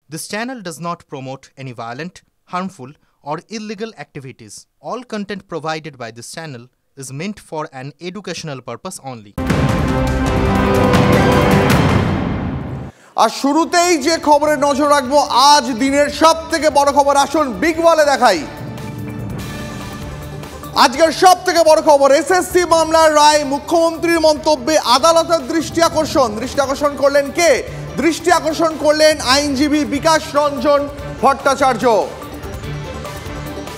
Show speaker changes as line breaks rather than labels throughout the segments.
This channel does not promote any violent, harmful, or illegal activities. All content provided by this channel is meant for an educational purpose only.
আর শুরুতেই যে খবরে নজর রাখবো, আজ দিনের সবথেকে বড় খবর, আসুন বিগ ওয়ালে দেখাই। আজকের সবথেকে বড় খবর, এসএসসি মামলার রায়, মুখ্যমন্ত্রীর মন্তব্যে আদালতের দৃষ্টি আকর্ষণ করলেন কে? দৃষ্টি আকর্ষণ করলেন আইনজীবী বিকাশ রঞ্জন ভট্টাচার্য।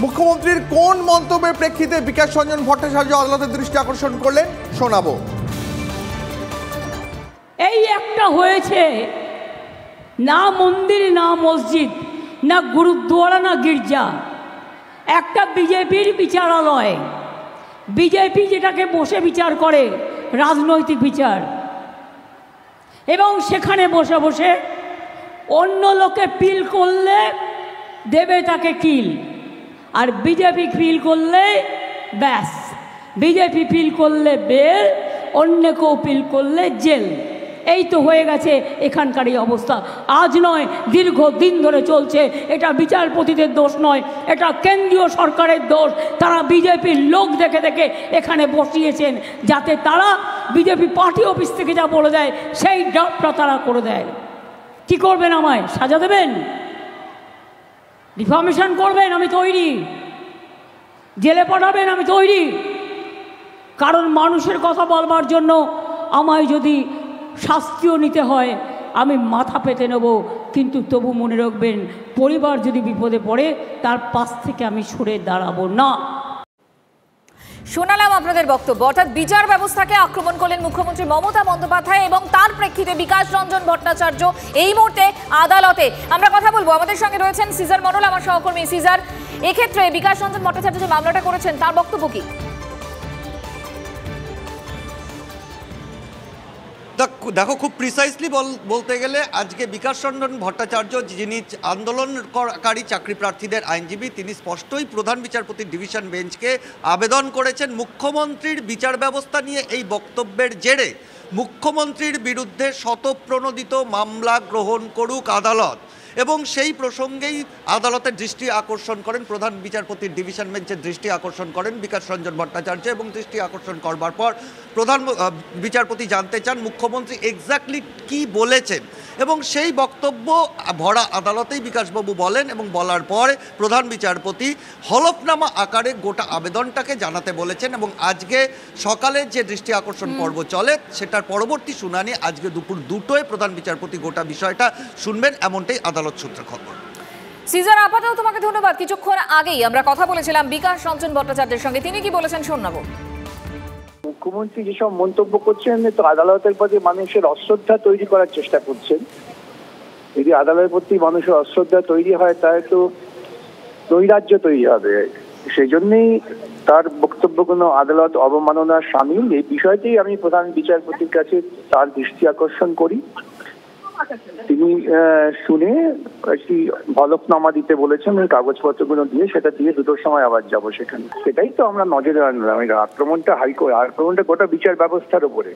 মুখ্যমন্ত্রীর কোন মন্তব্যের প্রেক্ষিতে বিকাশ রঞ্জন ভট্টাচার্য আদালতের দৃষ্টি আকর্ষণ করলেন, শোনাবো।
এই একটা হয়েছে, না মন্দির, না মসজিদ, না গুরুদ্বারা, না গির্জা, একটা বিজেপির বিচারালয়। বিজেপি যেটাকে বসে বিচার করে, রাজনৈতিক বিচার, এবং সেখানে বসে বসে অন্য লোকে পিল করলে দেবে তাকে কিল, আর বিজেপি পিল করলে ব্যাস, বিজেপি পিল করলে বেল, অন্য কেউ পিল করলে জেল। এই তো হয়ে গেছে এখানকার এই অবস্থা। আজ নয়, দীর্ঘদিন ধরে চলছে। এটা বিচারপতিদের দোষ নয়, এটা কেন্দ্রীয় সরকারের দোষ। তারা বিজেপির লোক দেখে দেখে এখানে বসিয়েছেন, যাতে তারা বিজেপি পার্টি অফিস থেকে যা বলে দেয় সেই ড্রাফটটা তারা করে দেয়। কি করবেন? আমায় সাজা দেবেন, ডিফামেশন করবেন, আমি তৈরি। জেলে পাঠাবেন, আমি তৈরি। কারণ মানুষের কথা বলবার জন্য আমায় যদি শাস্তিও নিতে হয়, আমি মাথা পেতে নেব। কিন্তু তবু মনে রাখবেন, পরিবার যদি বিপদে পড়ে, তার পাশ থেকে আমি সরে দাঁড়াবো না।
শোনালাম আপনাদের বক্তব্য। অর্থাৎ বিচার ব্যবস্থাকে আক্রমণ করলেন মুখ্যমন্ত্রী মমতা বন্দ্যোপাধ্যায়, এবং তার প্রেক্ষিতে বিকাশ রঞ্জন ভট্টাচার্য এই মুহূর্তে আদালতে। আমরা কথা বলবো, আমাদের সঙ্গে রয়েছেন সিজার মণ্ডল, আমার সহকর্মী। সিজার, এক্ষেত্রে বিকাশ রঞ্জন ভট্টাচার্য যে মামলাটা করেছেন, তার বক্তব্য কি?
দেখো, খুব প্রিসাইসলি বলতে গেলে আজকে বিকাশ রঞ্জন ভট্টাচার্য, যিনি আন্দোলনকারী চাকরি প্রার্থীদের আইনজীবী, তিনি স্পষ্টই প্রধান বিচারপতির ডিভিশন বেঞ্চকে আবেদন করেছেন মুখ্যমন্ত্রীর বিচার ব্যবস্থা নিয়ে এই বক্তব্যের জেরে মুখ্যমন্ত্রীর বিরুদ্ধে শতপ্রণোদিত মামলা গ্রহণ করুক আদালত, এবং সেই প্রসঙ্গেই আদালতের দৃষ্টি আকর্ষণ করেন, প্রধান বিচারপতির ডিভিশন বেঞ্চের দৃষ্টি আকর্ষণ করেন বিকাশ রঞ্জন ভট্টাচার্য। এবং দৃষ্টি আকর্ষণ করবার পর প্রধান বিচারপতি জানতে চান মুখ্যমন্ত্রী এক্স্যাক্টলি কি বলেছেন, এবং সেই বক্তব্য ভরা আদালতেই বিকাশবাবু বলেন, এবং বলার পরে প্রধান বিচারপতি হলফনামা আকারে গোটা আবেদনটাকে জানাতে বলেছেন। এবং আজকে সকালে যে দৃষ্টি আকর্ষণ পর্ব চলে, সেটার পরবর্তী শুনানি আজকে দুপুর 2টোয় প্রধান বিচারপতি গোটা বিষয়টা শুনবেন, এমনটাই আদালত সূত্রে খবর।
সিজার, আপাতত তোমাকে ধন্যবাদ। কিছুক্ষণ আগেই আমরা কথা বলেছিলাম বিকাশ রঞ্জন ভট্টাচার্যের সঙ্গে, তিনি কি বলেছেন শোনাবো।
মুখ্যমন্ত্রী যেসব মন্তব্য করছেন, তো আদালতের প্রতি মানুষের অশ্রদ্ধা তৈরি করার চেষ্টা করছেন। যদি আদালতের প্রতি মানুষের অশ্রদ্ধা তৈরি হয়, তাহলে তো নৈরাজ্য তৈরি হবে। সেই জন্যই তার বক্তব্যগুলো আদালত অবমাননার সামিল। এই বিষয়টি আমি প্রধান বিচারপতির কাছে তার দৃষ্টি আকর্ষণ করি। তিনি শুনে একটি হলফনামা দিতে বলেছেন, ওই কাগজপত্রগুলো দিয়ে, সেটা দিয়ে 2টোর সময় আবার যাব সেখানে। সেটাই তো আমরা নজরে আনলাম। আক্রমণটা গোটা বিচার ব্যবস্থার উপরে।